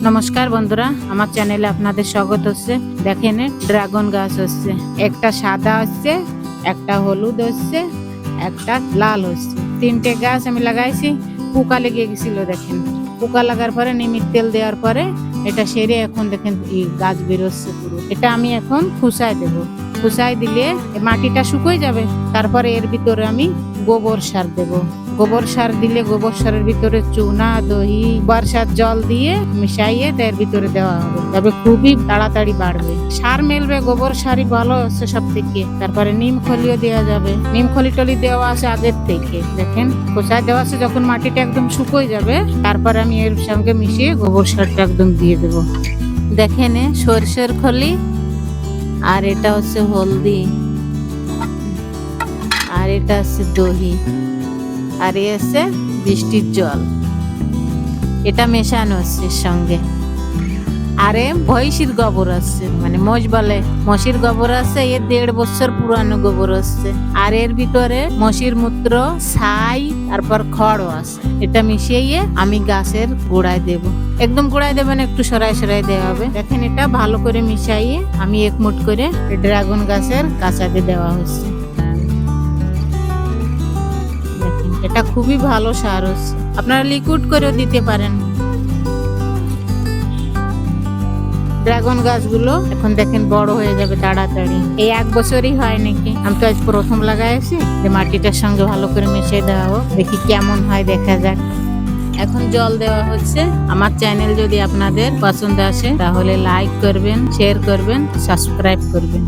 নমস্কার বন্ধুরা, আমার চ্যানেলে আপনাদের স্বাগত হচ্ছে। দেখেন ড্রাগন গাছ হচ্ছে, একটা সাদা হচ্ছে, একটা হলুদ হচ্ছে, একটা লাল হচ্ছে। তিনটে গাছ আমি লাগাইছি, পোকা লেগে গেছিল। দেখেন পোকা লাগার পরে নিমির তেল দেওয়ার পরে এটা সেরে এখন দেখেন এই গাছ বেরোচ্ছে পুরো। এটা আমি এখন খুসাই দেব। খুসাই দিলে মাটিটা শুকিয়ে যাবে। তারপরে এর ভিতরে আমি গোবর সার দেব। গোবর সার দিলে গোবর সারের ভিতরে চুনা, দহি, বর্ষার জল দিয়ে মিশাইয়ে এর ভিতরে দেওয়া হবে, তবে খুবই তাড়াতাড়ি বাড়বে। সার মেলবে, গোবর সারই ভালো হচ্ছে সব থেকে। তারপরে নিম খলিও দেওয়া যাবে, নিম খলি টলি দেওয়া আছে আগের থেকে। দেখেন খোসায় দেওয়া আছে, যখন মাটিটা একদম শুকিয়ে যাবে তারপরে আমি এর সঙ্গে মিশিয়ে গোবর সারটা একদম দিয়ে দেবো। দেখেন সরষের খলি, আর এটা হচ্ছে হলদি, আর এটা হচ্ছে দহি, আর এ আছে বৃষ্টির জল। এটা মেশানো হচ্ছে সঙ্গে। আরে ভৈষীর গোবর আছে, মানে মোষ বলে, মশির গোবর আছে। এর 1.5 বছর পুরানো গোবর আছে। আর এর ভিতরে মশির মূত্র, ছাই, তারপর খড়ও আছে। এটা মিশিয়ে আমি গাছের গোড়ায় দেব। একদম গোড়ায় দেবেন, একটু সরাই সরাই দেওয়া হবে। দেখেন এটা ভালো করে মিশাইয়ে আমি এক মুঠ করে ড্রাগন গাছের কাঁচাতে দেওয়া হচ্ছে। এটা খুবই ভালো সার হচ্ছে, আপনারা লিকুইড করেও দিতে পারেন। ড্রাগন গাছগুলো এখন দেখেন বড় হয়ে যাবে তাড়াতাড়ি। এই 1 বছরই হয় নাকি, আমি তো আজ প্রথম লাগাইছি। যে মাটিটার সঙ্গে ভালো করে মিশিয়ে দেওয়া হোক, দেখি কেমন হয়, দেখা যাক। এখন জল দেওয়া হচ্ছে। আমার চ্যানেল যদি আপনাদের পছন্দ আসে তাহলে লাইক করবেন, শেয়ার করবেন, সাবস্ক্রাইব করবেন।